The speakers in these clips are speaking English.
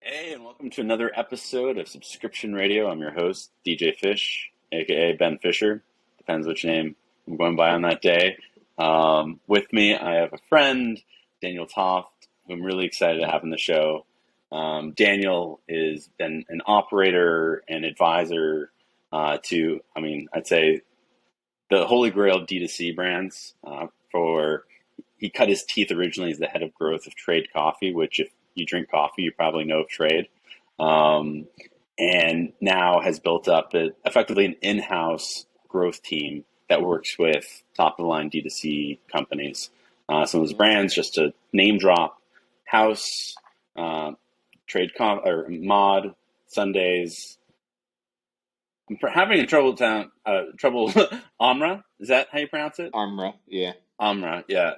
Hey, and welcome to another episode of Subscription Radio. I'm your host, DJ Fish, aka Ben Fisher. Depends which name I'm going by on that day. With me, I have a friend, Daniel Toft, who I'm really excited to have on the show. Daniel is been an operator and advisor I'd say, the holy grail of DTC brands. He cut his teeth originally as the head of growth of Trade Coffee, which if you drink coffee, you probably know of Trade. Um, and now has built up effectively an in-house growth team that works with top-of-the-line D2C companies. Some of those brands, just to name drop, House, uh, or Mod, Sundays. I'm having trouble. Amra, is that how you pronounce it? Armra, yeah. Amra, yeah.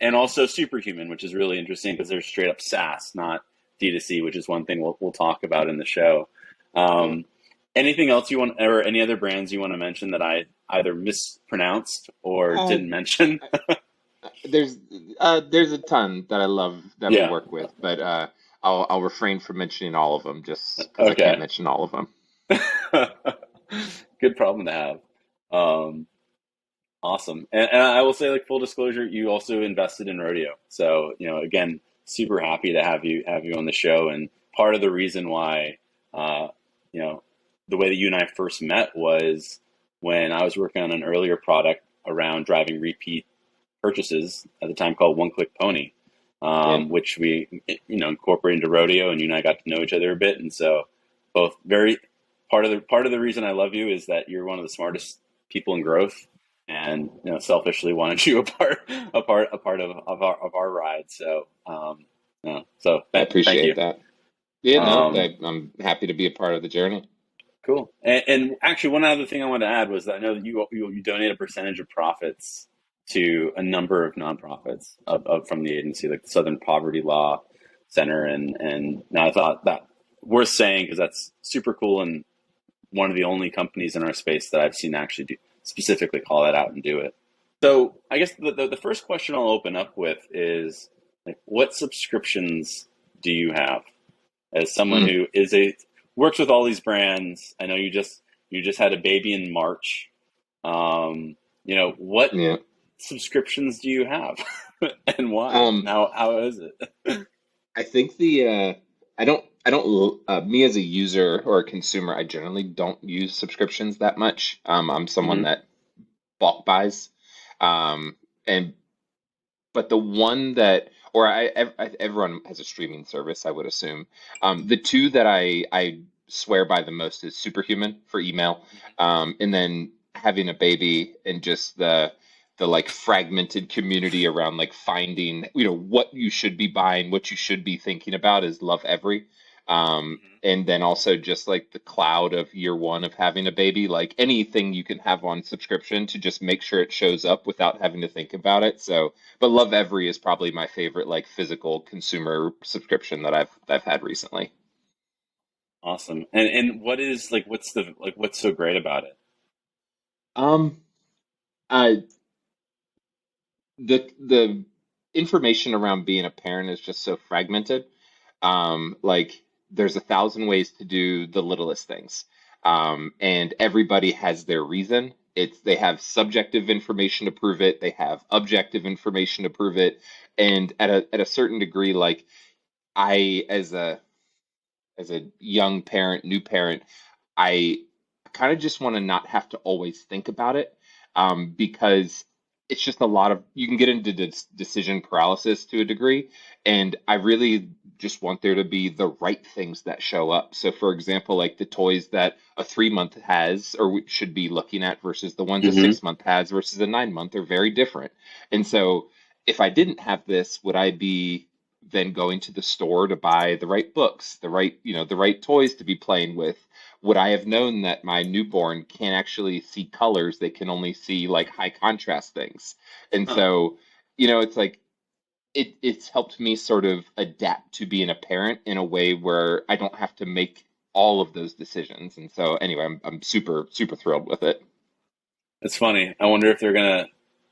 And also Superhuman, which is really interesting because they're straight up SaaS, not D2C, which is one thing we'll talk about in the show. Yeah. Anything else you want, or any other brands you want to mention that I either mispronounced or Uh, didn't mention? there's a ton that I love that we Yeah. work with, but I'll refrain from mentioning all of them just because I can't Okay. mention all of them. Good problem to have. Um, Awesome. And I will say, like, full disclosure, you also invested in Rodeo. So, again, super happy to have you on the show. And part of the reason why, uh, you know, the way that you and I first met was when I was working on an earlier product around driving repeat purchases at the time called One Click Pony, Yeah. which we, incorporated into Rodeo, and you and I got to know each other a bit. And so, both very part of the reason I love you is that you're one of the smartest people in growth, and selfishly wanted you a part of our ride. So I thank appreciate you. that. Yeah, no, Um, I'm happy to be a part of the journey. cool. And actually, one other thing I wanted to add was that I know that you donate a percentage of profits to a number of nonprofits from the agency, like the Southern Poverty Law Center, and now I thought that worth saying because that's super cool, and one of the only companies in our space that I've seen actually specifically call that out and do it. So I guess the first question I'll open up with is, like, what subscriptions do you have? As someone Mm, who works with all these brands, I know you just had a baby in March. What yeah. subscriptions do you have, and why? And Um, how is it? I think me as a user or a consumer, I generally don't use subscriptions that much. I'm someone Hmm. that bulk buys. Um, and But the one that, or everyone has a streaming service, I would assume. The two that I swear by the most is Superhuman for email, and then having a baby and just the like fragmented community around like finding, what you should be buying, what you should be thinking about is Love Every. And then also just like the cloud of year one of having a baby, like anything you can have on subscription to just make sure it shows up without having to think about it. So, but Love Every is probably my favorite like physical consumer subscription that I've had recently. Awesome. And what's so great about it? Um, uh, the information around being a parent is just so fragmented. Like there's a thousand ways to do the littlest things. And everybody has their reason. They have subjective information to prove it, they have objective information to prove it. And at a certain degree, like I as a young parent, new parent, I kind of just want to not have to always think about it, because it's just a lot of you can get into decision paralysis to a degree, and I really just want there to be the right things that show up. So, for example, like the toys that a 3 month has or should be looking at versus the ones a Hmm. 6 month has versus a 9 month are very different. And so, if I didn't have this, would I be then going to the store to buy the right books, the right toys to be playing with? Would I have known that my newborn can't actually see colors? They can only see like high contrast things. And Huh. so, it's like it's helped me sort of adapt to being a parent in a way where I don't have to make all of those decisions. And so anyway, I'm super, super thrilled with it. It's funny. I wonder if they're gonna.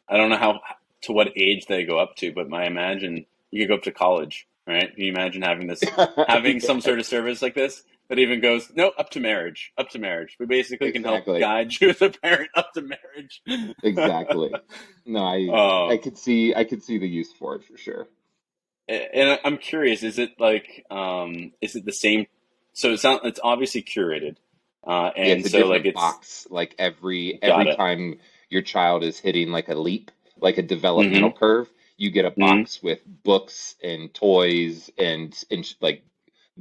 I don't know how to what age they go up to, but I imagine you could go up to college. right? Can you imagine having some Yeah, sort of service like this that even goes, no, up to marriage, up to marriage. We basically can help exactly. guide you as a parent up to marriage. Exactly. No, I um, could see the use for it for sure. and I'm curious, is it like, is it the same? So it's obviously curated, Yeah, it's and a so like different it's box. Like every got it. time your child is hitting like a leap, like a developmental Mm-hmm. curve, you get a Mm-hmm. box with books and toys and like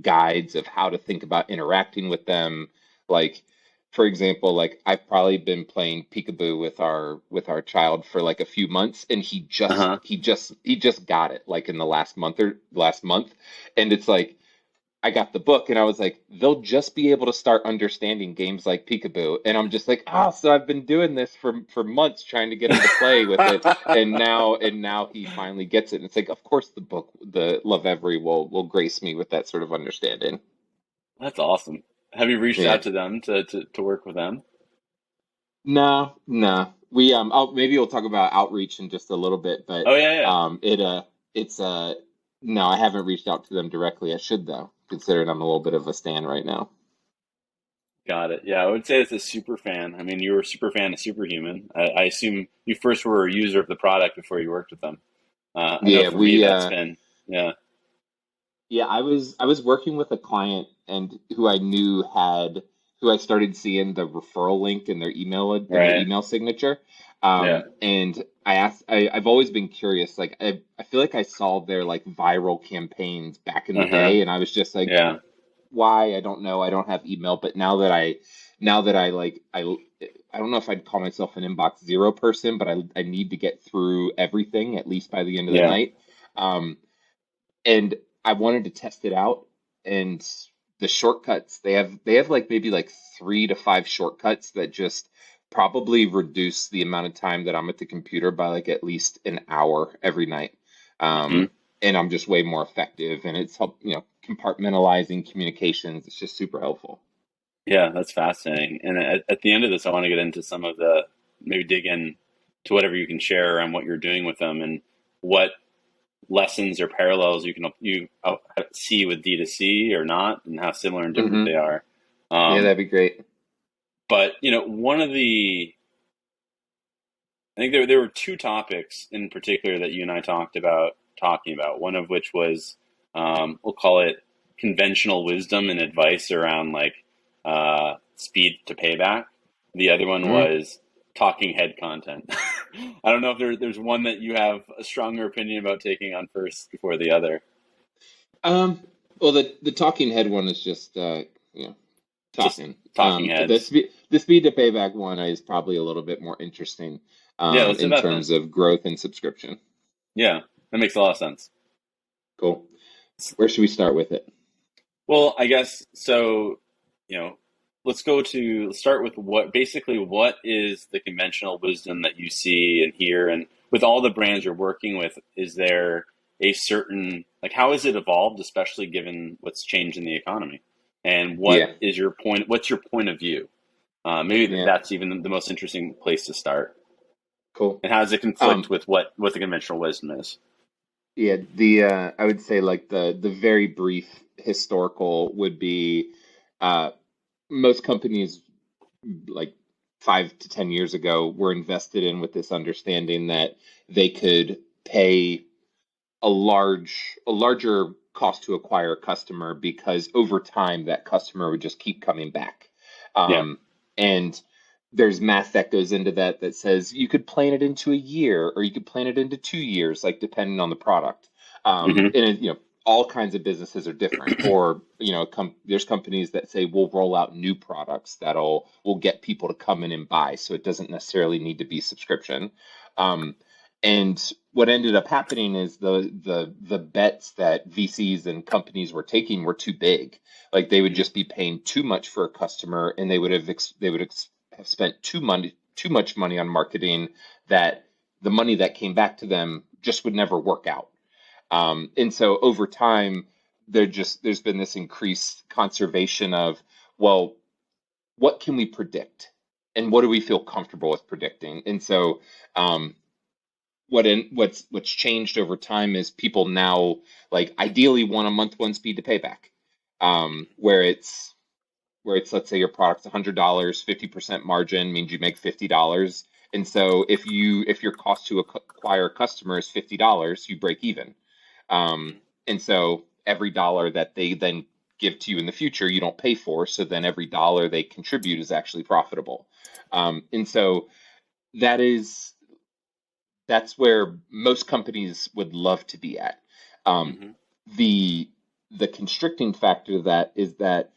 guides of how to think about interacting with them. Like, for example, like I've probably been playing peekaboo with our child for like a few months, and Uh-huh. he just got it like in the last month, and it's like I got the book and I was like, they'll just be able to start understanding games like Peekaboo. And I'm just like, oh, so I've been doing this for months trying to get him to play with it. And now he finally gets it. And it's like, of course the book, the Love Every will grace me with that sort of understanding. That's awesome. Have you reached Yeah. out to them to work with them? No, no. Maybe we'll talk about outreach in just a little bit, but Oh yeah, yeah. it's no, I haven't reached out to them directly. I should though, considering I'm a little bit of a stan right now. Got it. Yeah, I would say it's a super fan. I mean, you were a super fan of Superhuman. I assume you first were a user of the product before you worked with them. I know Yeah, for me we that's been, yeah, Yeah, I was working with a client and who I started seeing the referral link in their right, email signature. yeah, And I've always been curious. Like I feel like I saw their like viral campaigns back in the uh-huh, day, and I was just like, yeah, why? I don't know. I don't have email. But now that I don't know if I'd call myself an inbox zero person, but I need to get through everything at least by the end of the yeah, night. Um, and I wanted to test it out. And the shortcuts they have like maybe like 3 to 5 shortcuts that just probably reduce the amount of time that I'm at the computer by like at least an hour every night. hmm, And I'm just way more effective, and it's help compartmentalizing communications. It's just super helpful. yeah. That's fascinating. And at the end of this, I want to get into some of the maybe dig in to whatever you can share around what you're doing with them and what lessons or parallels you see with D2C or not, and how similar and different they Hmm. are. Yeah, Um, that'd be great. but one of the I think there were two topics in particular that you and I talking about. One of which was, we'll call it conventional wisdom and advice around like speed to payback. The other one Hmm. was talking head content. I don't know if there's one that you have a stronger opinion about taking on first before the other. Um, well, the talking head one is just you know Just talking. talking heads. The speed to payback one is probably a little bit more interesting Yeah, let's do in that then. terms of growth and subscription. Yeah, that makes a lot of sense. Cool. Where should we start with it? Well, I guess so. You know, let's start with what is the conventional wisdom that you see and hear, and with all the brands you're working with, is there a certain like how has it evolved, especially given what's changed in the economy, and what Yeah, is your point? What's your point of view? Maybe yeah, that's even the most interesting place to start. cool. And how does it conflict Um, with what the conventional wisdom is? yeah, the I would say like the very brief historical would be uh most companies like 5 to 10 years ago were invested in with this understanding that they could pay a larger cost to acquire a customer because over time that customer would just keep coming back. Yeah. And there's math that goes into that that says you could plan it into a year or you could plan it into 2 years, like depending on the product. Hmm. And all kinds of businesses are different. Or there's companies that say we'll roll out new products that'll will get people to come in and buy, so it doesn't necessarily need to be subscription. Um, and what ended up happening is the bets that VCs and companies were taking were too big. Like they would just be paying too much for a customer, and have spent too much money on marketing that the money that came back to them just would never work out. And so over time, there's been this increased conservation of, well, what can we predict, and what do we feel comfortable with predicting? And so um, what's changed over time is people now like ideally want a month one speed to payback, where it's let's say your product's $100, 50% margin means you make $50. And so if your cost to acquire a customer is $50, you break even. Um, and so every dollar that they then give to you in the future, you don't pay for. So then every dollar they contribute is actually profitable. And so that is that's where most companies would love to be at. Um, Mm-hmm. the the constricting factor of that is that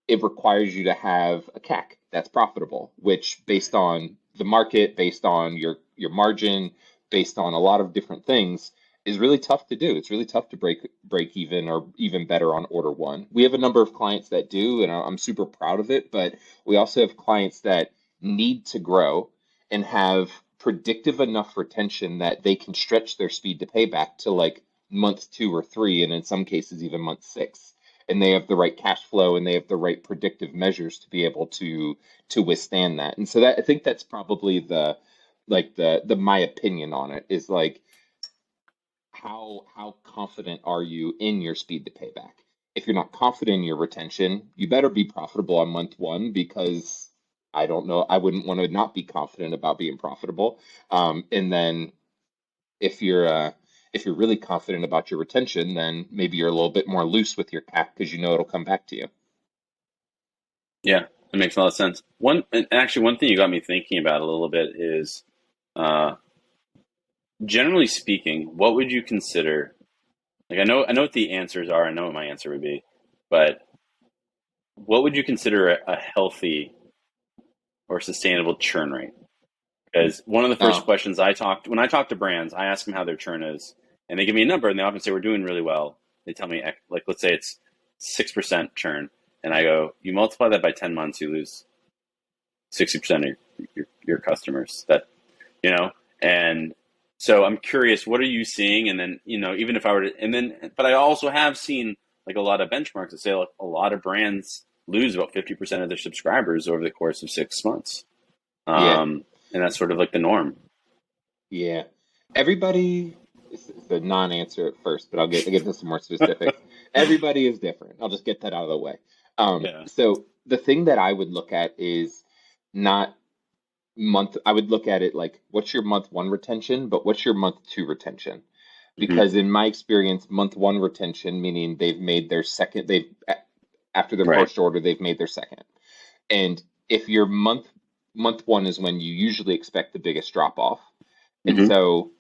it requires you to have a CAC that's profitable, which based on the market, based on your margin, based on a lot of different things, is really tough to do. It's really tough to break even or even better on order one. We have a number of clients that do, and I'm super proud of it, but we also have clients that need to grow and have predictive enough retention that they can stretch their speed to payback to like month 2 or 3, and in some cases even month 6, and they have the right cash flow and they have the right predictive measures to be able to withstand that. And so that I think that's probably the my opinion on it is like how confident are you in your speed to payback? If you're not confident in your retention, you better be profitable on month one because I don't know, I wouldn't want to not be confident about being profitable. And then if you're if you're really confident about your retention, then maybe you're a little bit more loose with your CAC because you know it'll come back to you. Yeah, that makes a lot of sense. One thing you got me thinking about a little bit is, uh, generally speaking, what would you consider? Like, I know what the answers are. I know what my answer would be, but what would you consider a healthy or sustainable churn rate? Because one of the first Oh, questions when I talk to brands, I ask them how their churn is, and they give me a number, and they often say we're doing really well. They tell me, like, let's say it's 6% churn, and I go, you multiply that by 10 months, you lose 60% of your customers. That you know, and so I'm curious, what are you seeing? And then even if I were to, and then, but I also have seen like a lot of benchmarks that say like, a lot of brands lose about 50% of their subscribers over the course of 6 months. yeah, And that's sort of like the norm. yeah. Everybody, it's a non-answer at first, but I'll get to some more specifics. Everybody is different. I'll just get that out of the way. Yeah. So the thing that I would look at is not I would look at it like, what's your month one retention, but what's your month two retention? Hmm. Because in my experience, month one retention, meaning they've made their second, after their Right. first order, they've made their second. And if your month one is when you usually expect the biggest drop off. And Hmm. so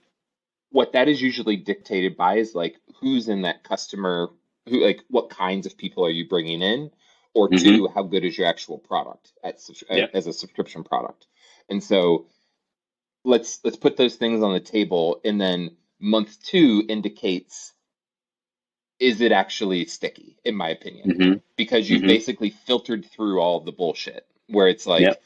what that is usually dictated by is like who's in that customer, who like what kinds of people are you bringing in, or Hmm. two, how good is your actual product Yeah. as a subscription product. And so let's put those things on the table, and then month two indicates, is it actually sticky, in my opinion, Hmm. because you've Hmm. basically filtered through all the bullshit where it's Yeah. like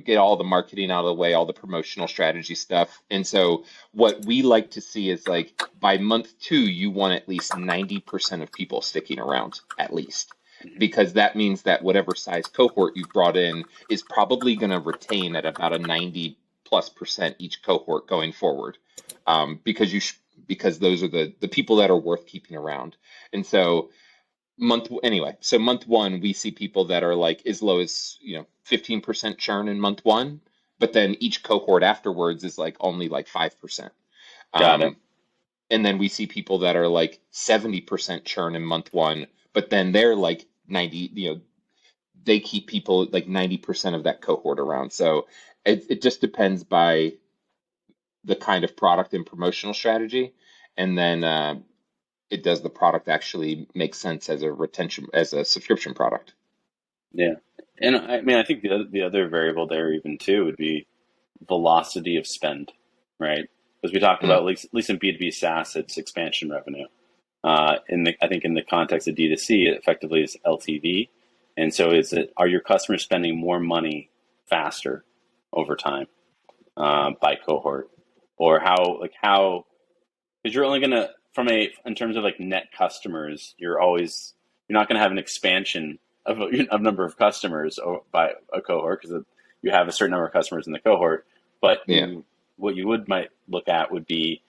get all the marketing out of the way, all the promotional strategy stuff. And so what we like to see is like by month two, you want at least 90% of people sticking around, at least. Hmm. Because that means that whatever size cohort you've brought in is probably going to retain at about a 90+% each cohort going forward. Because because those are the people that are worth keeping around. And so so month one we see people that are like as low as 15% churn in month one, but then each cohort afterwards is like only like 5%. Got it. um and then we see people that are like 70% churn in month one, but then they're like 90, they keep people like 90% of that cohort around. So it just depends by the kind of product and promotional strategy, and then it does the product actually make sense as a retention as a subscription product. Yeah. And I mean, I think the other variable there even too would be velocity of spend, right? Because we talked about, Mm, at least in B2B SaaS, it's expansion revenue. I think in the context of D2C, it effectively is LTV. And so are your customers spending more money faster over time, by cohort? Or because you're only going to, in terms of like net customers, you're not going to have an expansion of number of customers by a cohort because you have a certain number of customers in the cohort, but yeah. what you would might look at would be,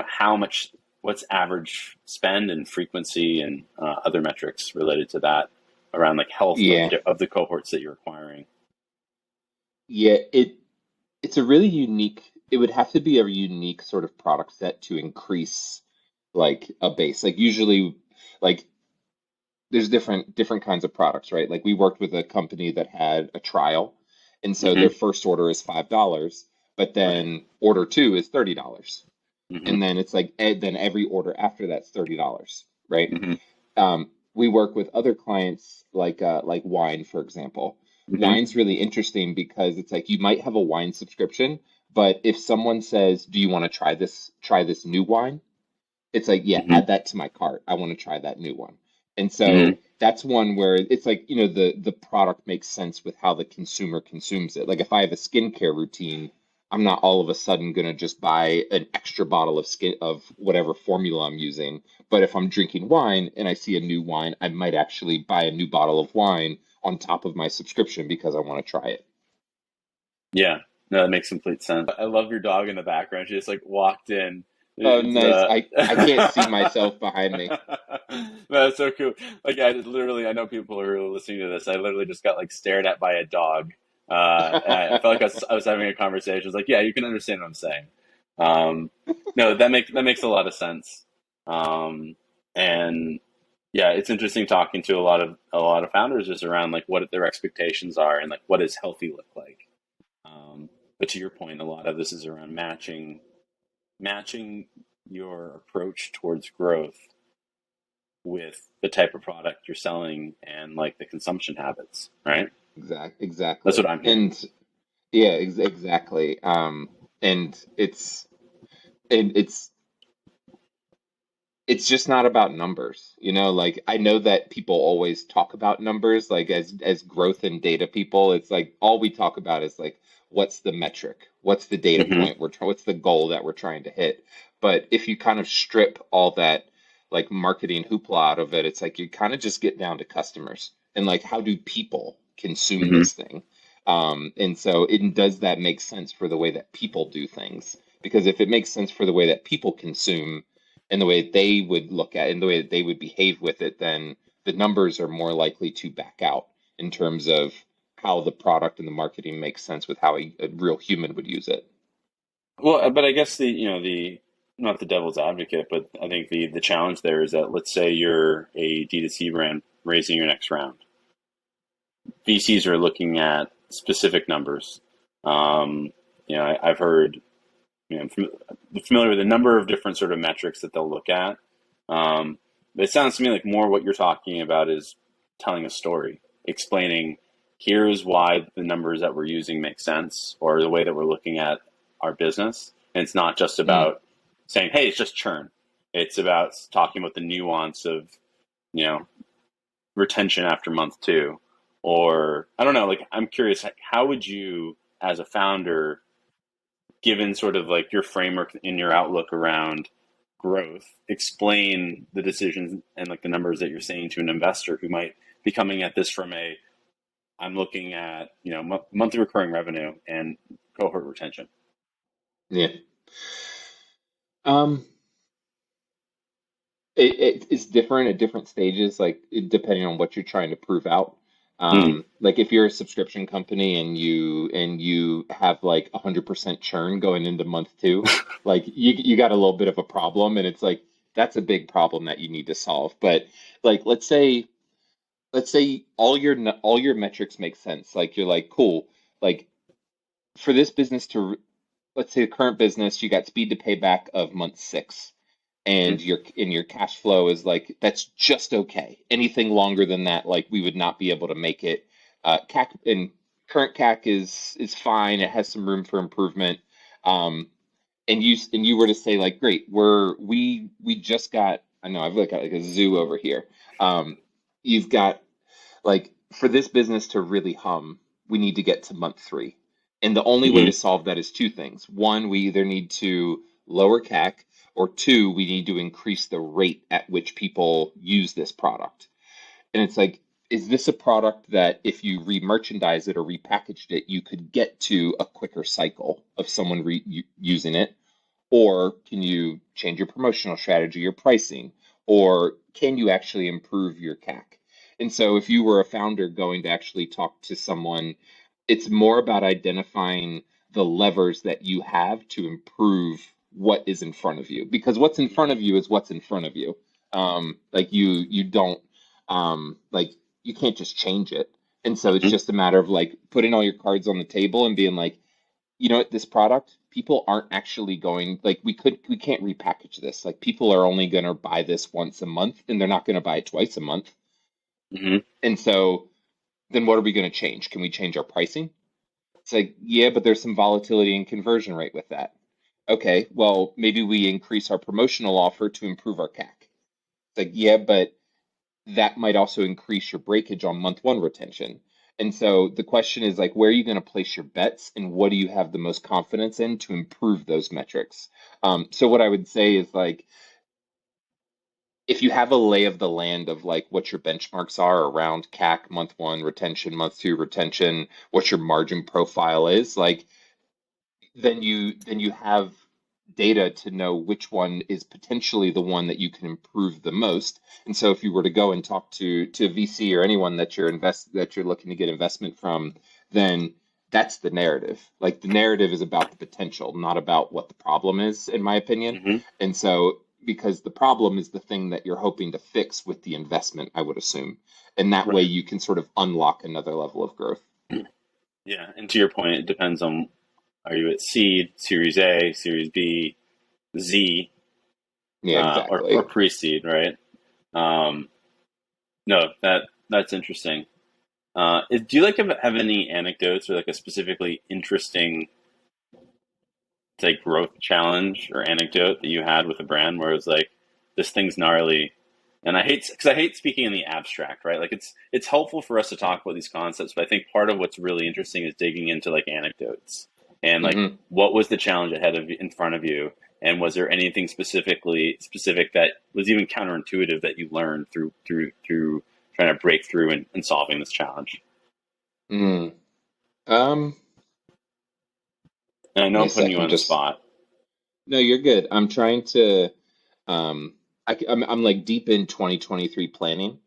how much, what's average spend and frequency and other metrics related to that around like health Yeah. of the cohorts that you're acquiring. Yeah, it's a really unique, it would have to be a unique sort of product set to increase like a base. Like usually like there's different kinds of products, right? Like we worked with a company that had a trial, and so their Hmm. first order is $5, but Right. then order two is $30. Hmm. And then it's like then every order after that's $30, right? Hmm. We work with other clients like wine, for example. Hmm. Wine's really interesting because it's like you might have a wine subscription, but if someone says, "Do you want to try this new wine?" It's like, yeah, Hmm. add that to my cart. I want to try that new one. And Hmm. so that's one where it's like, the product makes sense with how the consumer consumes it. Like if I have a skincare routine, I'm not all of a sudden gonna just buy an extra bottle of skin of whatever formula I'm using. But if I'm drinking wine and I see a new wine, I might actually buy a new bottle of wine on top of my subscription because I want to try it. Yeah, no, that makes complete sense. I love your dog in the background. She just like walked in. Oh, It's nice. I can't see myself behind me. No, that's so cool. Like I know people who are listening to this. I literally just got like stared at by a dog, and I felt like I was having a conversation. It's like, yeah, you can understand what I'm saying. Um, no, that makes a lot of sense. Um, and yeah, it's interesting talking to a lot of founders just around like what their expectations are and like what does healthy look like. But to your point, a lot of this is around matching your approach towards growth with the type of product you're selling and like the consumption habits, right? That's what Exactly. I'm hearing. And yeah, exactly. And and it's just not about numbers. Like I know that people always talk about numbers, like as growth and data people, it's like all we talk about is like what's the metric? What's the data Hmm. point what's the goal that we're trying to hit? But if you kind of strip all that like marketing hoopla out of it, it's like you kind of just get down to customers and like how do people consume Hmm. this thing? And so does that make sense for the way that people do things? Because if it makes sense for the way that people consume, and the way they would look at it and the way that they would behave with it, then the numbers are more likely to back out in terms of how the product and the marketing makes sense with how a real human would use it. Well, but I guess the not the devil's advocate, but I think the challenge there is that let's say you're a D2C brand raising your next round. VCs are looking at specific numbers. Um, I've heard, I'm familiar with a number of different sort of metrics that they'll look at. But it sounds to me like more what you're talking about is telling a story, explaining here's why the numbers that we're using make sense or the way that we're looking at our business. And it's not just Mm, about saying, hey, it's just churn. It's about talking about the nuance of, you know, retention after month two. Or I don't know, like I'm curious, how would you, as a founder, given sort of like your framework in your outlook around growth, explain the decisions and like the numbers that you're saying to an investor who might be coming at this from I'm looking at monthly recurring revenue and cohort retention. yeah. Um, it's different at different stages, like depending on what you're trying to prove out. Mm. Like if you're a subscription company and you have like 100% churn going into month two, like you got a little bit of a problem, and it's like that's a big problem that you need to solve. But like let's say all your metrics make sense. Like you're like cool, like for this business to let's say the current business, you got speed to payback of month six, and Mm. your cash flow is like that's just okay. Anything longer than that, like we would not be able to make it. CAC and current CAC is fine. It has some room for improvement. Um, and you were to say like, great, we just got. I know I've got like a zoo over here. You've got like for this business to really hum, we need to get to month three. And the only way to Mm-hmm. solve that is two things. One, we either need to lower CAC, or two, we need to increase the rate at which people use this product. And it's like is this a product that if you re-merchandise it or repackaged it, you could get to a quicker cycle of someone using it? Or can you change your promotional strategy, your pricing, or can you actually improve your CAC? And so if you were a founder going to actually talk to someone, it's more about identifying the levers that you have to improve what is in front of you. Because what's in front of you is what's in front of you. Like you don't like you can't just change it. And so it's Mhm. just a matter of like putting all your cards on the table and being like, you know what, this product, people aren't actually going, like we can't repackage this. Like people are only going to buy this once a month and they're not going to buy it twice a month. Mhm. And so then what are we going to change? Can we change our pricing? It's like, yeah, but there's some volatility in conversion rate with that. Okay, well, maybe we increase our promotional offer to improve our CAC. It's like, yeah, but that might also increase your breakage on month one retention. And so the question is like, where are you going to place your bets and what do you have the most confidence in to improve those metrics? So what I would say is like, if you have a lay of the land of like what your benchmarks are around CAC, month one retention, month two retention, what your margin profile is, like then you have data to know which one is potentially the one that you can improve the most. And so if you were to go and talk to a VC or anyone that you're looking to get investment from, then that's the narrative. Like the narrative is about the potential, not about what the problem is, in my opinion. Mhm. And so because the problem is the thing that you're hoping to fix with the investment, I would assume. And that way Right. you can sort of unlock another level of growth. Yeah, and to your point, it depends on, are you at seed, Series A, Series B, Z, Yeah, or exactly. pre-seed, right? Um, no, that's interesting. Do you like have any anecdotes or like a specifically interesting say growth challenge or anecdote that you had with a brand where it's like this thing's gnarly, and I hate because I hate speaking in the abstract, right? Like it's helpful for us to talk about these concepts, but I think part of what's really interesting is digging into like anecdotes and like Hmm. what was the challenge ahead of in front of you, and was there anything specific that was even counterintuitive that you learned through trying to break through and solving this challenge? Mm. Um, And I Give know me a I'm putting you second. on the Just spot. no, you're good. I'm trying to. I'm like deep in 2023 planning,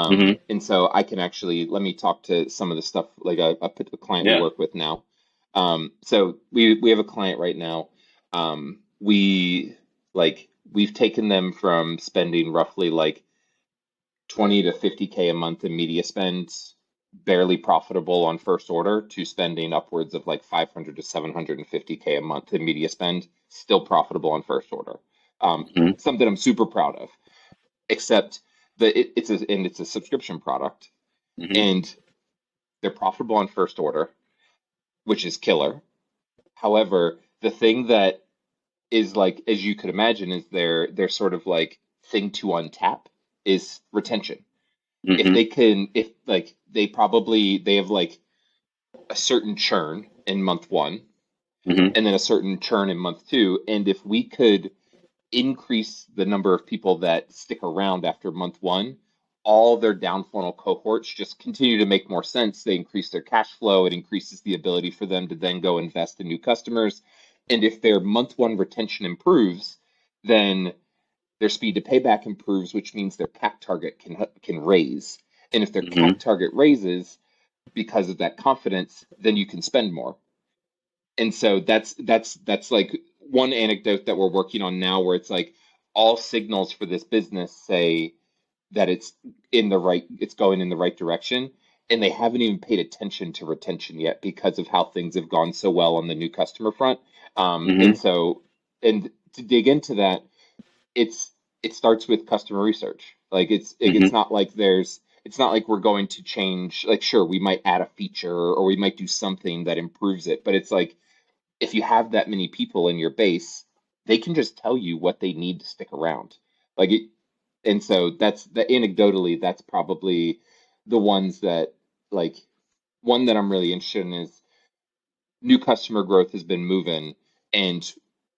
Hmm. and so I can actually let me talk to some of the stuff. Like I put a client we Yeah. work with now. So we have a client right now. We like we've taken them from spending roughly like 20 to 50K a month in media spend, barely profitable on first order, to spending upwards of like 500 to 750K a month in media spend, still profitable on first order. Hmm. Something I'm super proud of, except that it's a subscription product Hmm. and they're profitable on first order, which is killer. However, the thing that is like, as you could imagine, is their sort of like thing to untap is retention. If Hmm. they can, if like they have like a certain churn in month one Hmm. and then a certain churn in month two, and if we could increase the number of people that stick around after month one, all their down funnel cohorts just continue to make more sense. They increase their cash flow. It increases the ability for them to then go invest in new customers. And if their month one retention improves, then their speed to payback improves, which means their CAC target can raise. And if their Hmm. CAC target raises because of that confidence, then you can spend more. And so that's like one anecdote that we're working on now, where it's like all signals for this business say that it's going in the right direction, and they haven't even paid attention to retention yet because of how things have gone so well on the new customer front. And Hmm. so, and to dig into that, it's it starts with customer research. Like it's Hmm. not like it's not like we're going to change. Like sure, we might add a feature or we might do something that improves it, but it's like if you have that many people in your base, they can just tell you what they need to stick around. Like it, and so that's the anecdotally, that's probably the ones that like one that I'm really interested in is new customer growth has been moving, and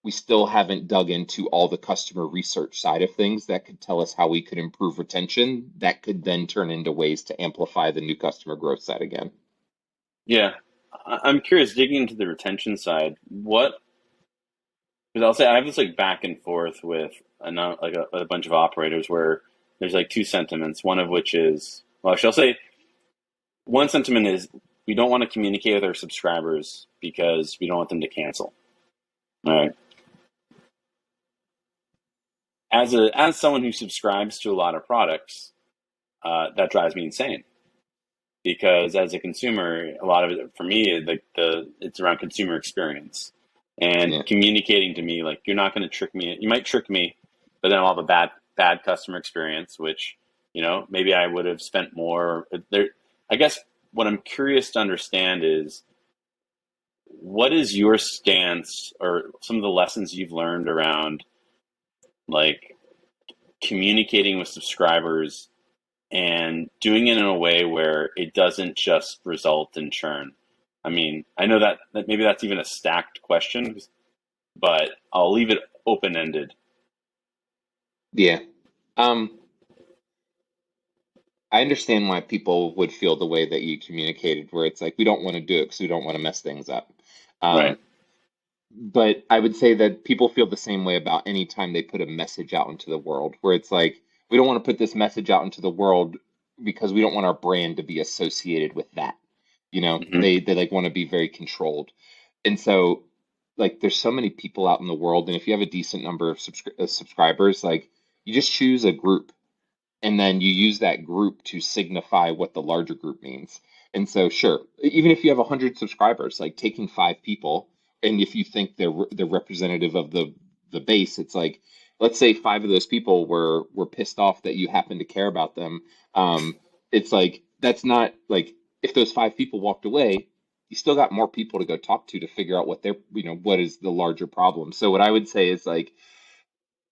we still haven't dug into all the customer research side of things that could tell us how we could improve retention that could then turn into ways to amplify the new customer growth side again. Yeah. I'm curious, digging into the retention side, what, because I'll say I have this like back and forth with a bunch of operators where there's like two sentiments, one of which is, well, I shall say one sentiment is we don't want to communicate with our subscribers because we don't want them to cancel. All right. As someone who subscribes to a lot of products, that drives me insane because as a consumer, a lot of it for me, the it's around consumer experience and Yeah. communicating to me like you're not going to trick me. You might trick me, but then I'll have a bad customer experience, which maybe I would have spent more there. I guess what I'm curious to understand is what is your stance or some of the lessons you've learned around like communicating with subscribers and doing it in a way where it doesn't just result in churn. I mean, I know that maybe that's even a stacked question, but I'll leave it open ended. Yeah. Um, I understand why people would feel the way that you communicated, where it's like we don't want to do it because we don't want to mess things up. Right. Um, but I would say that people feel the same way about any time they put a message out into the world, where it's like we don't want to put this message out into the world because we don't want our brand to be associated with that. Hmm. They like want to be very controlled. And so like there's so many people out in the world, and if you have a decent number of subscribers, like you just choose a group and then you use that group to signify what the larger group means. And so, sure, even if you have 100 subscribers, like taking 5 people, and if you think they're representative of the base, it's like, let's say 5 of those people were pissed off that you happen to care about them. It's like that's not like if those 5 people walked away, you still got more people to go talk to figure out what they're what is the larger problem. So what I would say is like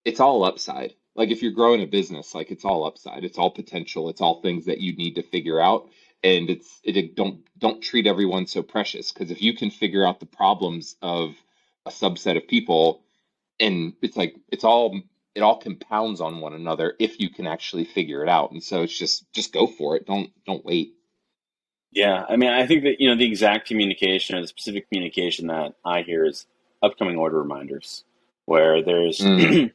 it's all upside. Like if you're growing a business, like it's all upside. It's all potential. It's all things that you need to figure out. And don't treat everyone so precious because if you can figure out the problems of a subset of people, and it's like it all compounds on one another if you can actually figure it out. And so it's just go for it. Don't wait. Yeah. I mean, I think that, the exact communication or the specific communication that I hear is upcoming order reminders, where there's Mm.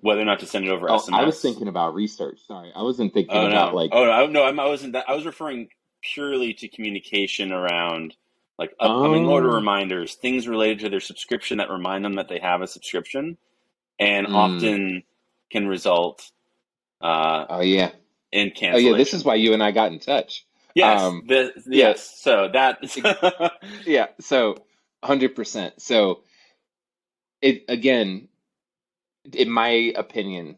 whether or not to send it over Oh, I was SMS. thinking about research. Sorry, I wasn't thinking Oh about no! like, Oh no! No, I wasn't. I was referring purely to communication around like upcoming order oh, reminders, things related to their subscription that remind them that they have a subscription, and mm, often can result uh, oh yeah. in Oh yeah, this is cancellation. why you and I got in touch. Yes, Yeah, yes. So that. yeah. So 100%. So it again, in my opinion,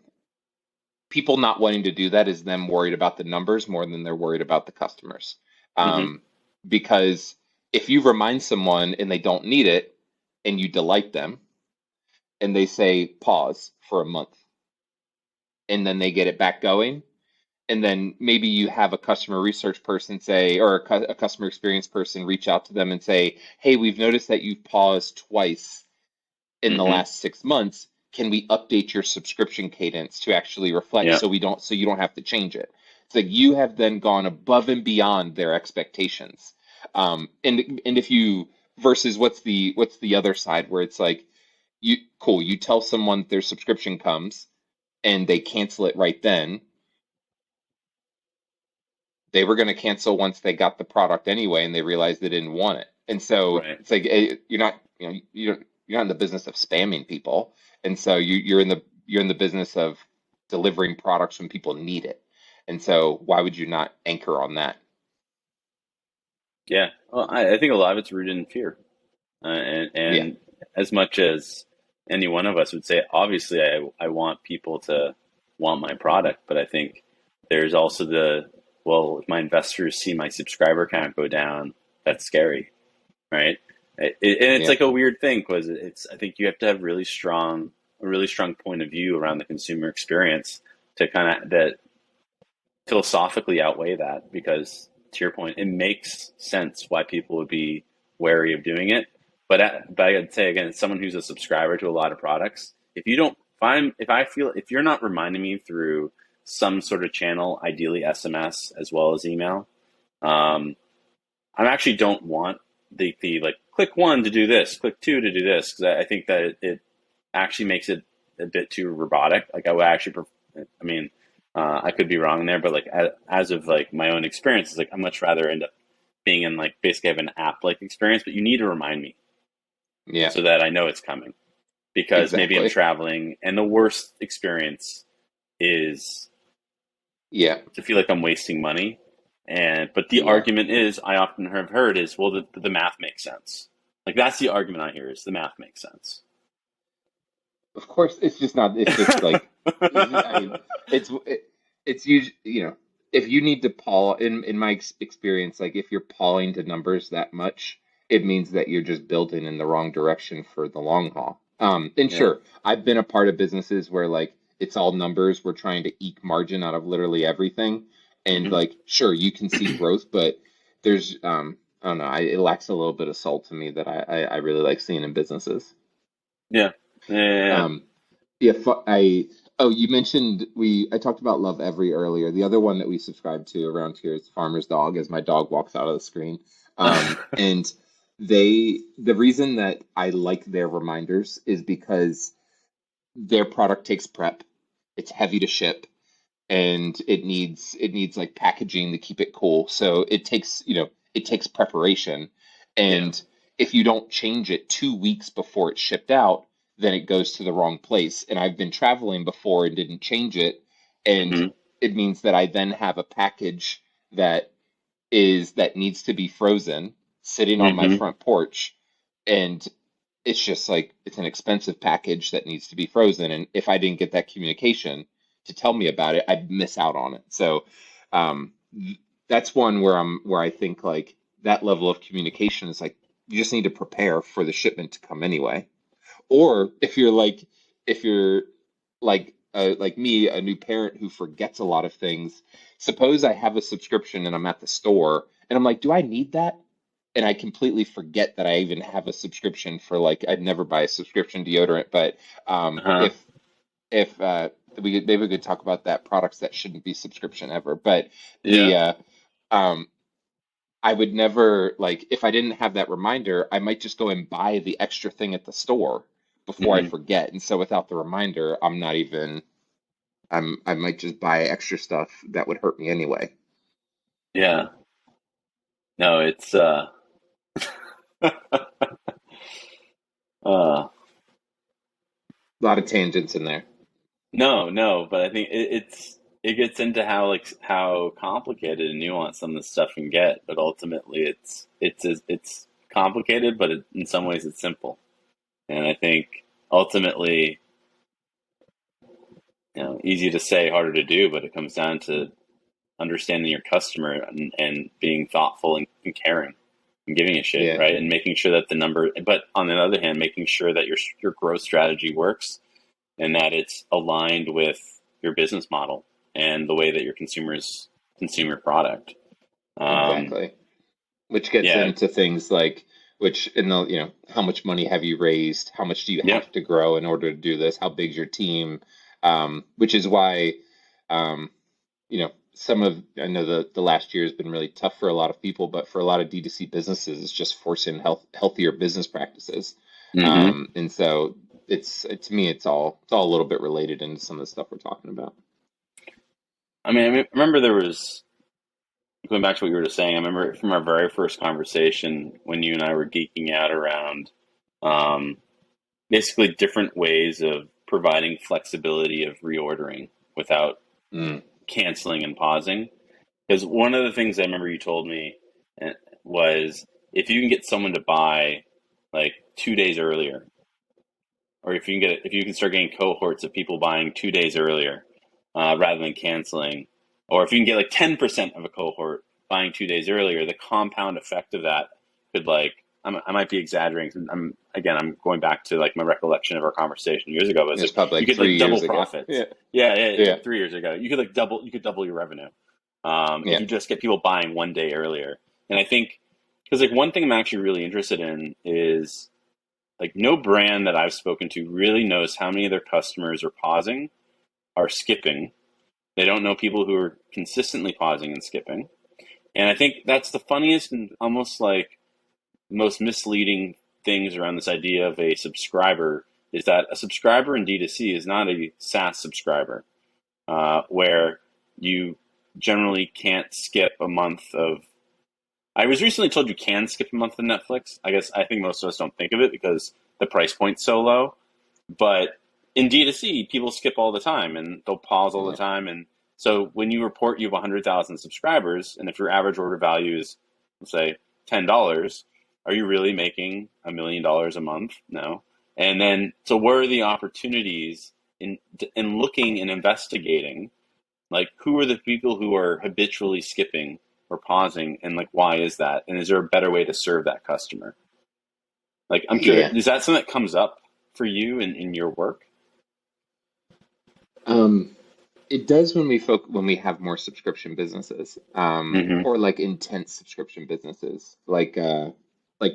people not wanting to do that is them worried about the numbers more than they're worried about the customers. Hmm. Um, because if you remind someone and they don't need it, and you delight them, and they say pause for a month, and then they get it back going, and then maybe you have a customer research person say, or a customer experience person reach out to them and say, "Hey, we've noticed that you've paused twice in the Hmm. last 6 months. Can we update your subscription cadence to actually reflect Yeah. so you don't have to change it?" It's like you have then gone above and beyond their expectations. And if you versus what's the other side where it's like you tell someone their subscription comes and they cancel it right then. They were going to cancel once they got the product anyway, and they realized they didn't want it. And so Right. it's like you're not, you're not in the business of spamming people, and so you're in the business of delivering products when people need it. And so why would you not anchor on that? Yeah. Well, I think a lot of it's rooted in fear, Yeah, and as much as any one of us would say, obviously, I want people to want my product, but I think there's also well, if my investors see my subscriber count go down, that's scary, right? And it's yeah, like a weird thing because I think you have to have a really strong point of view around the consumer experience to kind of that philosophically outweigh that because to your point, it makes sense why people would be wary of doing it. but I'd say again, as someone who's a subscriber to a lot of products, if you don't find, if I feel, if you're not reminding me through some sort of channel, ideally SMS as well as email, um, I actually don't want the like click one to do this, click two to do this, because I think that it actually makes it a bit too robotic. Like I would actually, I mean, I could be wrong there, but like as of like my own experience, it's like I much rather end up being in like basically have an app like experience, but you need to remind me Yeah, so that I know it's coming because maybe I'm exactly. traveling and the worst experience is Yeah, to feel like I'm wasting money. And but the yeah. argument is I often have heard is well the math makes sense. Like that's the argument I hear is the math makes sense. Of course, it's just not. It's just like, I mean, it's it's usually, if you need to paw in my experience, like if you're pawing to numbers that much, it means that you're just building in the wrong direction for the long haul. And Yeah. sure, I've been a part of businesses where like it's all numbers. We're trying to eke margin out of literally everything, and Hmm. like sure, you can see growth, but there's I don't know, it lacks a little bit of soul to me that I really like seeing in businesses. Yeah. Yeah. Um, yeah, oh, you mentioned I talked about Love Every earlier. The other one that we subscribe to around here is Farmer's Dog, as my dog walks out of the screen. Yeah. And the reason that I like their reminders is because their product takes prep. It's heavy to ship and it needs like packaging to keep it cool. So it takes preparation. Yeah. And if you don't change it 2 weeks before it's shipped out, then it goes to the wrong place. And I've been traveling before and didn't change it, and Hmm. it means that I then have a package that needs to be frozen sitting on my Hmm. front porch, and it's just like it's an expensive package that needs to be frozen, and if I didn't get that communication to tell me about it, I'd miss out on it. So um that's one where I think like that level of communication is like you just need to prepare for the shipment to come anyway. Or if you're like me, a new parent who forgets a lot of things, suppose I have a subscription and I'm at the store and I'm like, do I need that? And I completely forget that I even have a subscription for like I'd never buy a subscription deodorant, but Uh-huh. if maybe we could talk about that products that shouldn't be subscription ever. But the Yeah. um I would never like if I didn't have that reminder, I might just go and buy the extra thing at the store before I Hmm. forget. And so without the reminder, I might just buy extra stuff that would hurt me anyway. Yeah. No, it's uh A lot of tangents in there. no, but I think it gets into how like how complicated and nuanced some of this stuff can get, but ultimately it's complicated, but in some ways it's simple. And I think ultimately, easy to say, harder to do, but it comes down to understanding your customer and being thoughtful and caring and giving a shit, Yeah, right? And making sure that the number, but on the other hand, making sure that your growth strategy works and that it's aligned with your business model and the way that your consumers consume your product. Um, exactly. Which gets yeah, into things like which in the how much money have you raised? How much do you yep, have to grow in order to do this? How big's your team? Which is why um, some of I know the last year has been really tough for a lot of people, but for a lot of D2C businesses, it's just forcing healthier business practices. hmm. And so to me, it's all a little bit related into some of the stuff we're talking about. I remember there was going back to what you were just saying. I remember from our very first conversation when you and I were geeking out around um, basically different ways of providing flexibility of reordering without Mm, canceling and pausing. Because one of the things I remember you told me uh, was if you can get someone to buy like 2 days earlier, or if you can start getting cohorts of people buying 2 days earlier rather than canceling, or if you can get like 10% of a cohort buying 2 days earlier, the compound effect of that could like I might be exaggerating. I'm going back to like my recollection of our conversation years ago. But it's it's like probably you like could three like double years ago. profits. Yeah, Yeah, yeah, yeah, like 3 years ago, you could double your revenue if yeah, you just get people buying one day earlier. And I think because like one thing I'm actually really interested in is like no brand that I've spoken to really knows how many of their customers are pausing, are skipping. They don't know people who are consistently pausing and skipping. And I think that's the funniest and almost like most misleading things around this idea of a subscriber is that a subscriber in D2C is not a SaaS subscriber, where you generally can't skip a month of. I was recently told you can skip a month of Netflix. I think most of us don't think of it because the price point's so low. But in D2C, people skip all the time and they'll pause all the Yeah. time. And so when you report you have 100,000 subscribers, and if your average order value is, let's say, $10, are you really making $1 million a month? No. And then, so where are the opportunities in looking and investigating? Like, who are the people who are habitually skipping or pausing, and like, why is that? And is there a better way to serve that customer? Like, I'm curious, Yeah. is that something that comes up for you in your work? Um, it does when when we have more subscription businesses, Hmm. or like intense subscription businesses, like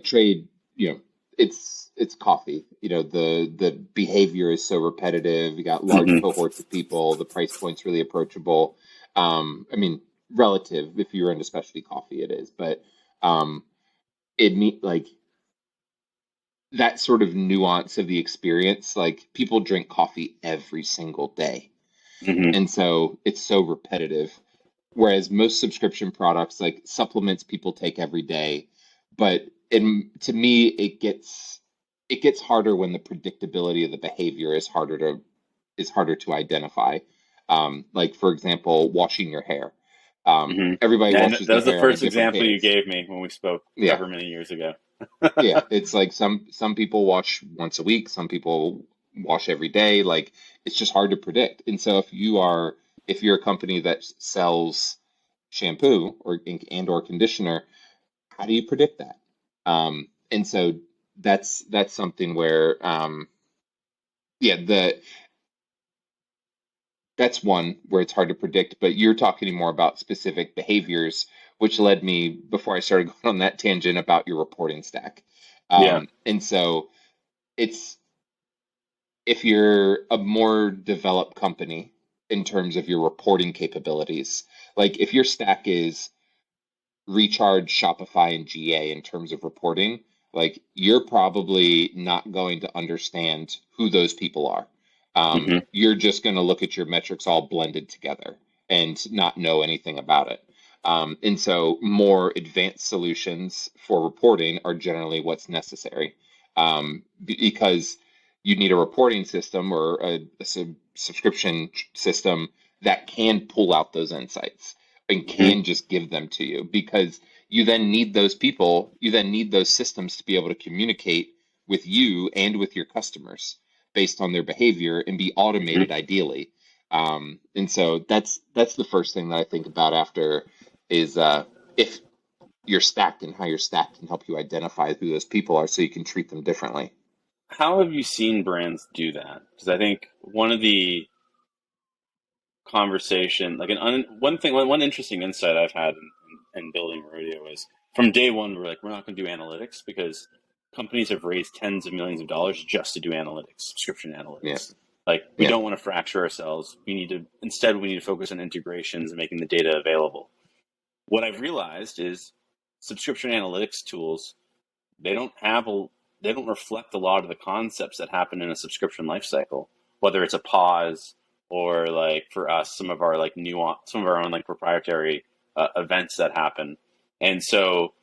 trade. You know, it's coffee. You know, the behavior is so repetitive. You got large Hmm. cohorts of people. The price point's really approachable. I mean, relative. If you're into specialty coffee, it is, but um, like that sort of nuance of the experience. Like people drink coffee every single day. Hmm. And so it's so repetitive. Whereas most subscription products, like supplements, people take every day. But to me, it gets harder when the predictability of the behavior is harder to identify. Like for example, washing your hair. Hmm. Everybody And washes that their was the hair on a first different example you cadence. gave me when we spoke Yeah, however many years ago. yeah. It's like some people wash once a week, some people wash every day. Like it's just hard to predict. And so if you're a company that sells shampoo or conditioner, how do you predict that? And so that's something where yeah, that's one where it's hard to predict, but you're talking more about specific behaviors, which led me before I started going on that tangent about your reporting stack. Yeah. And so it's if you're a more developed company in terms of your reporting capabilities, like if your stack is Recharge, Shopify, and GA in terms of reporting, like you're probably not going to understand who those people are. Hmm. You're just going to look at your metrics all blended together and not know anything about it. And so, more advanced solutions for reporting are generally what's necessary because you need a reporting system or a subscription system that can pull out those insights and Hmm. can just give them to you because you then need those systems to be able to communicate with you and with your customers based on their behavior and be Hmm. automated ideally. And so that's the first thing that I think about after is if you're stacked and how you're stacked can help you identify who those people are so you can treat them differently. How have you seen brands do that? Because I think one of the conversation, like one interesting insight I've had in building Rodeo is from day one, we're like, we're not going to do analytics because companies have raised tens of millions of dollars just to do analytics, subscription Yeah, analytics. Like, we yeah, don't want to fracture ourselves. Instead, we need to focus on integrations and making the data available. What I've realized is subscription analytics tools, they don't have a, they don't reflect a lot of the concepts that happen in a subscription lifecycle, whether it's a pause or like for us, some of our own like proprietary events that happen. And so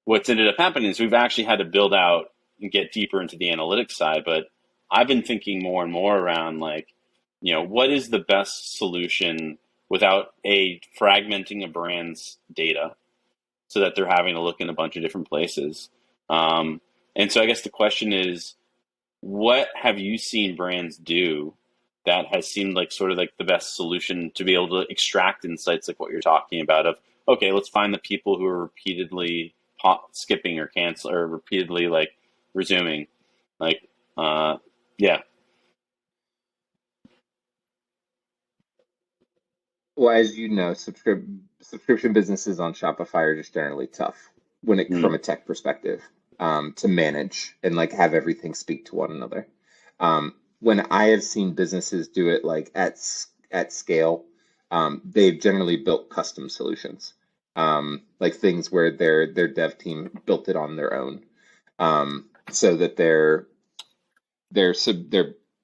what's ended up happening is we've actually had to build out and get deeper into the analytics side. But I've been thinking more and more around like, what is the best solution without fragmenting a brand's data so that they're having to look in a bunch of different places. Um, and so I guess the question is, what have you seen brands do that has seemed like sort of like the best solution to be able to extract insights like what you're talking about of, okay, let's find the people who are repeatedly skipping or cancel or repeatedly like resuming. Like, yeah. well, as you know, subscription businesses on Shopify are just generally tough from Mm, a tech perspective. to manage and like have everything speak to one another. When I have seen businesses do it like at scale, they've generally built custom solutions, like things where their dev team built it on their own, so that their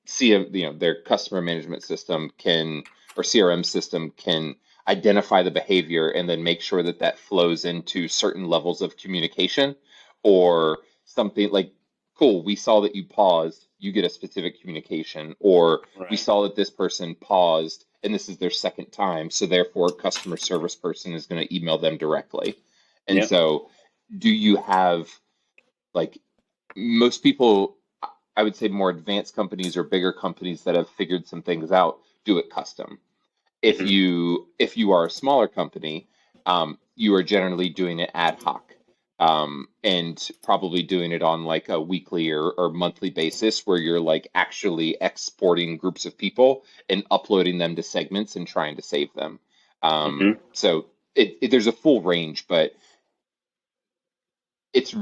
CM, their customer management system can, or CRM system can identify the behavior and then make sure that that flows into certain levels of communication or something like, cool, we saw that you paused, you get a specific communication, or we Right. saw that this person paused and this is their second time, so therefore a customer service person is going to email them directly. And Yep. so do you have like most people, I would say more advanced companies or bigger companies that have figured some things out do it custom. If Hmm. you are a smaller company, you are generally doing it ad hoc, and probably doing it on like a weekly or monthly basis where you're like actually exporting groups of people and uploading them to segments and trying to save them. Hmm. So there's a full range, but it's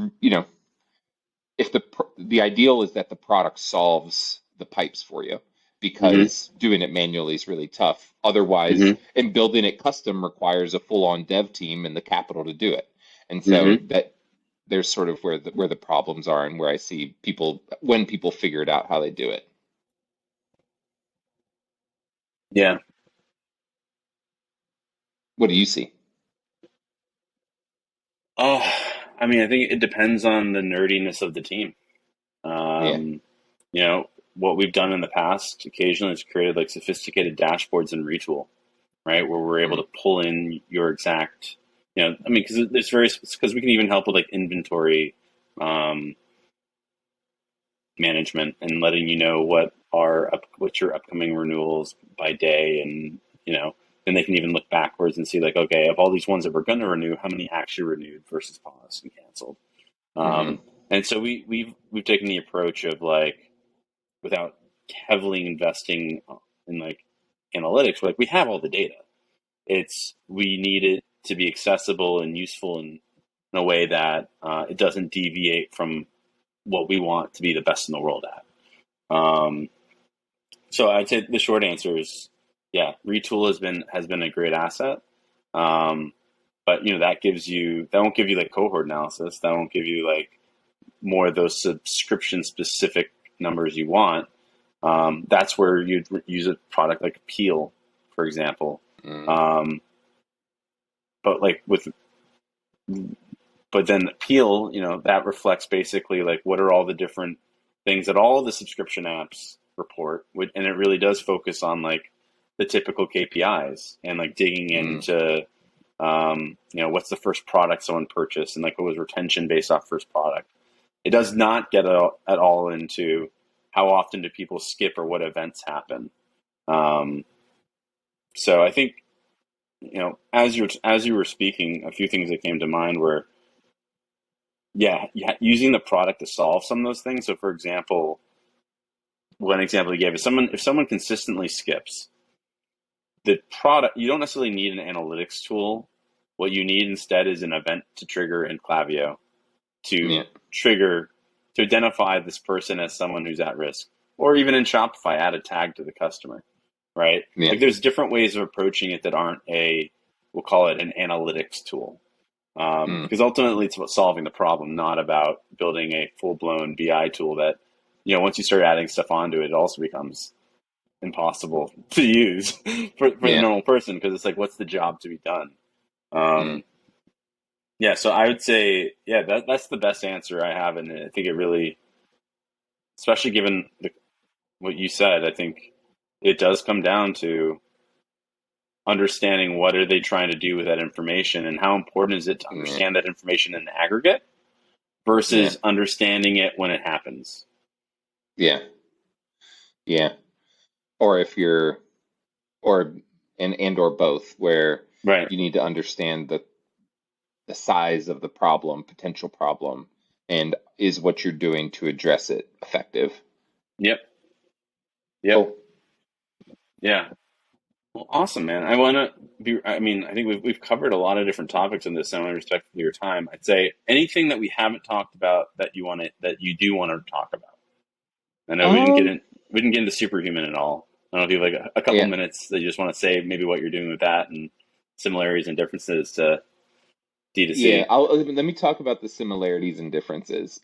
if the ideal is that the product solves the pipes for you, Hmm. because doing it manually is really tough otherwise, Hmm. and building it custom requires a full-on dev team and the capital to do it. And so Hmm. that there's sort of where the problems are and where I see people when people figure it out how they do it. Yeah. What do you see? Oh, I mean, I think it depends on the nerdiness of the team. Yeah. Um, what we've done in the past occasionally is created like sophisticated dashboards in Retool, right? Where we're able Mm, to pull in your exact, I mean, because there's various, because we can even help with like inventory um, management and letting you know what's your upcoming renewals by day, and then they can even look backwards and see like, okay, of all these ones that we're going to renew, how many actually renewed versus paused and canceled. hmm. And so we've taken the approach of like, without heavily investing in like analytics, like we have all the data. It's we need it to be accessible and useful in a way that it doesn't deviate from what we want to be the best in the world at. So I'd say the short answer is, yeah, Retool has been a great asset. Um, but that won't give you like cohort analysis. That won't give you like more of those subscription specific numbers you want. That's where you'd use a product like Peel, for example. Mm, Um, but like with but then Peel, that reflects basically like what are all the different things that all the subscription apps report, and it really does focus on like the typical KPIs and like digging mm, into what's the first product someone purchased and like what was retention based off first product. It does not get at all into how often do people skip or what events happen. Um, so I think as you were speaking, a few things that came to mind were, yeah, using the product to solve some of those things. So for example, one example you gave is if someone consistently skips, the product, you don't necessarily need an analytics tool. What you need instead is an event to trigger in Klaviyo yeah. to trigger to identify this person as someone who's at risk, or even in Shopify, add a tag to the customer, right? Yeah. Like there's different ways of approaching it that aren't we'll call it an analytics tool. Mm, Because ultimately it's about solving the problem, not about building a full blown BI tool that, once you start adding stuff onto it, it also becomes impossible to use for the yeah. normal person, because it's like, what's the job to be done? Mm, Um, yeah, so I would say, yeah, that's the best answer I have. And I think it really, especially given what you said, I think it does come down to understanding what are they trying to do with that information, and how important is it to yeah. understand that information in aggregate Yeah. versus understanding it when it happens. Yeah. Yeah. Or if you're or and or both, where Right. you need to understand the size of the problem, potential problem, and is what you're doing to address it effective. Yep. Yep. Cool. Yeah. Well, awesome, man. I want to be. I mean, I think we've covered a lot of different topics in this, and I want to respect your time. I'd say anything that we haven't talked about that you do want to talk about. I know Um, we didn't get into superhuman at all. I don't know if you have like a couple yeah, minutes that you just want to say maybe what you're doing with that and similarities and differences to yeah. D2C. Let me talk about the similarities and differences.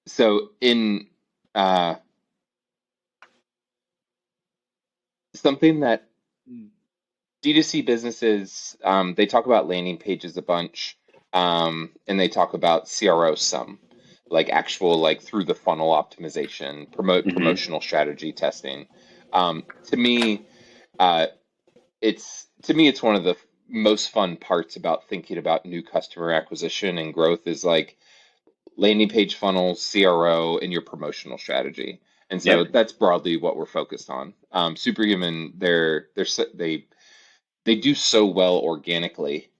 So in uh, something that D2C businesses, they talk about landing pages a bunch, and they talk about CRO some, like actual like through the funnel optimization, Hmm. promotional strategy testing. To me, uh, it's one of the most fun parts about thinking about new customer acquisition and growth is like landing page funnels, CRO, and your promotional strategy. And so Yep. that's broadly what we're focused on. Superhuman, they do so well organically.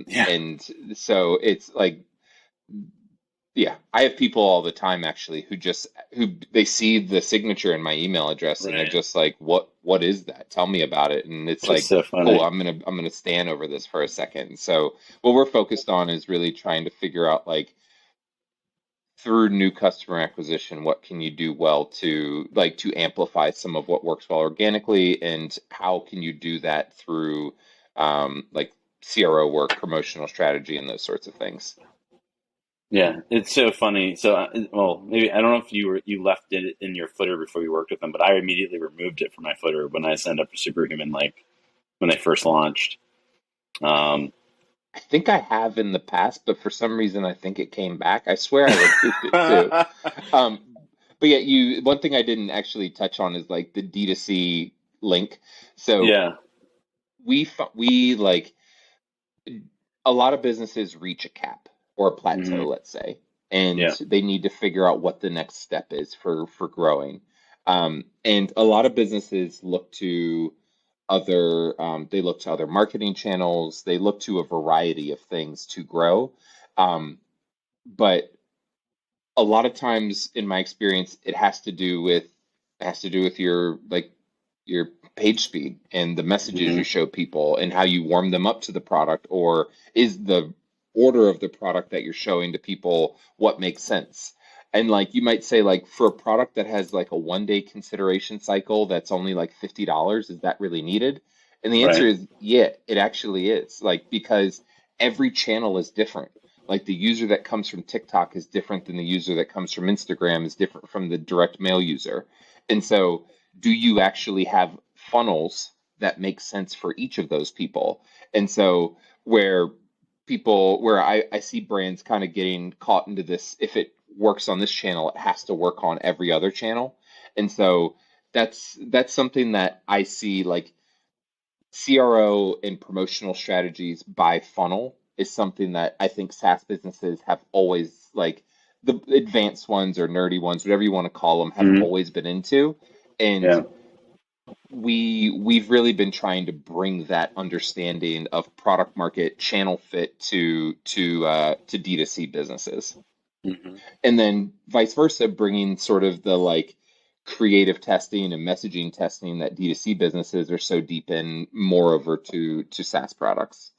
Yeah. And so it's like, yeah, I have people all the time actually who they see the signature in my email address and they're Right. just like, what is that? Tell me about it. And it's Just like, so cool, funny. I'm gonna stand over this for a second. So what we're focused on is really trying to figure out like through new customer acquisition, what can you do well to like to amplify some of what works well organically, and how can you do that through like CRO work, promotional strategy, and those sorts of things. Yeah, it's so funny. So, well, maybe I don't know if you left it in your footer before you worked with them, but I immediately removed it from my footer when I signed up for Superhuman, like when they first launched. Um, I think I have in the past, but for some reason I think it came back. I swear I removed it too. Um, but yeah, you one thing I didn't actually touch on is like the D2C link. So yeah. we like a lot of businesses reach a cap or a plateau, Hmm. let's say, and Yeah. they need to figure out what the next step is for growing. And a lot of businesses look to they look to other marketing channels, they look to a variety of things to grow. But a lot of times in my experience it has to do with your like your page speed and the messages you Hmm. show people and how you warm them up to the product, or is the order of the product that you're showing to people what makes sense. And like you might say like for a product that has like a 1 day consideration cycle that's only like $50, is that really needed? And the answer Right. is yeah, it actually is, like because every channel is different. Like the user that comes from TikTok is different than the user that comes from Instagram, is different from the direct mail user. And so, do you actually have funnels that make sense for each of those people? And so, where I see brands kind of getting caught into this, if it works on this channel, it has to work on every other channel. And so, that's something that I see like CRO and promotional strategies by funnel is something that I think SaaS businesses have always like the advanced ones or nerdy ones, whatever you want to call them, have Hmm. always been into. And Yeah. we've really been trying to bring that understanding of product market channel fit to D2C businesses. Hmm. And then vice versa, bringing sort of the like creative testing and messaging testing that D2C businesses are so deep in more over to SaaS products.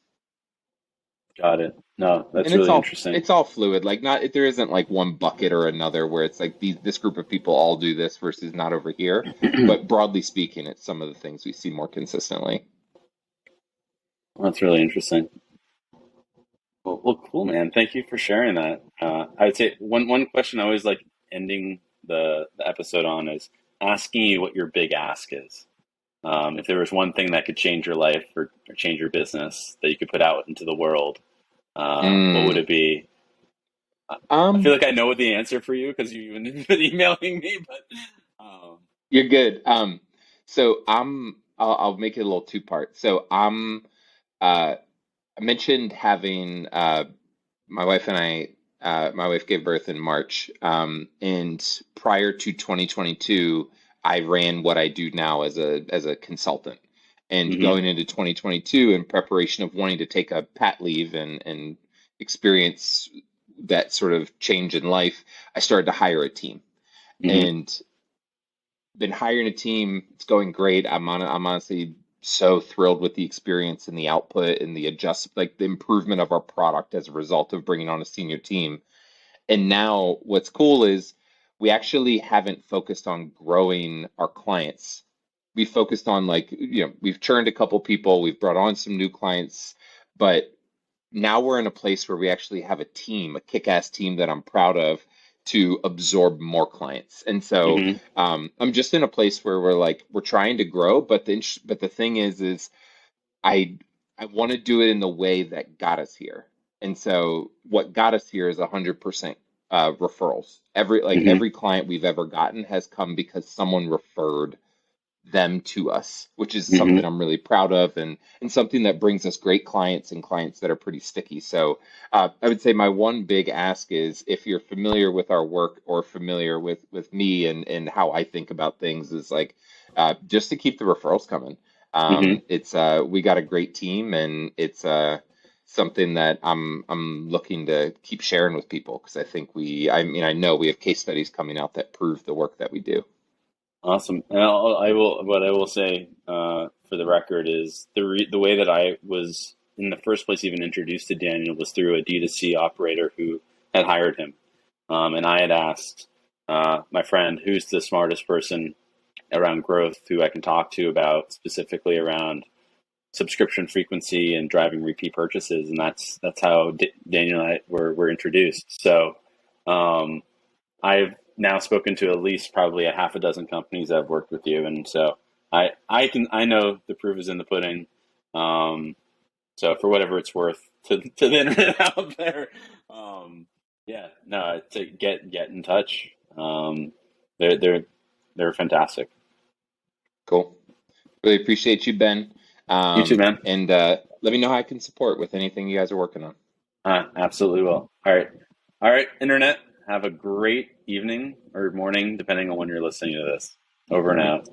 Got it. No, And that's really interesting. it's all fluid. Like not there isn't like one bucket or another where it's like this group of people all do this versus not over here. But broadly speaking, it's some of the things we see more consistently. That's really interesting. Well, cool, man. Thank you for sharing that. I would say one question I always like ending the episode on is asking you what your big ask is. If there was one thing that could change your life or change your business that you could put out into the world, what would Mm. it be? I feel Um, like I know what the answer for you because you've been emailing me, but you're good. So I'll make it a little two part. So uh I mentioned having my wife and my wife gave birth in March. And prior to 2022, I ran what I do now as a consultant. And hmm. going into 2022, in preparation of wanting to take a pat leave and experience that sort of change in life, I started to hire a team. Hmm. And been hiring a team. It's going great. I'm honestly so thrilled with the experience and the output and the like the improvement of our product as a result of bringing on a senior team. And now what's cool is we actually haven't focused on growing our clients. We focused on like, we've churned a couple people, we've brought on some new clients, but now we're in a place where we actually have a team, a kick-ass team that I'm proud of to absorb more clients. And so Hmm. I'm just in a place where we're trying to grow, but the thing is I I want to do it in the way that got us here. And so what got us here is 100% referrals. Hmm. Every client we've ever gotten has come because someone referred them to us, which is Hmm. something I'm really proud of, and something that brings us great clients and clients that are pretty sticky. So I would say my one big ask is if you're familiar with our work or familiar with me and how I think about things is like just to keep the referrals coming. Hmm. It's we got a great team and it's something that I'm looking to keep sharing with people because I mean I know we have case studies coming out that prove the work that we do. Awesome. And I will. What I will say for the record is the way that I was in the first place even introduced to Daniel was through a D2C operator who had hired him, and I had asked my friend, who's the smartest person around growth, who I can talk to about specifically around subscription frequency and driving repeat purchases, and that's how Daniel and I were introduced. So. Um, I've now spoken to at least probably a half a dozen companies that have worked with you, and so I know the proof is in the pudding. Um, so for whatever it's worth to the internet out there, yeah, no, to get in touch. They're they're they're fantastic. Cool. Really appreciate you, Ben. You too, man. And let me know how I can support with anything you guys are working on. Absolutely will. All right, internet. Have a great evening or morning, depending on when you're listening to this. Over and out.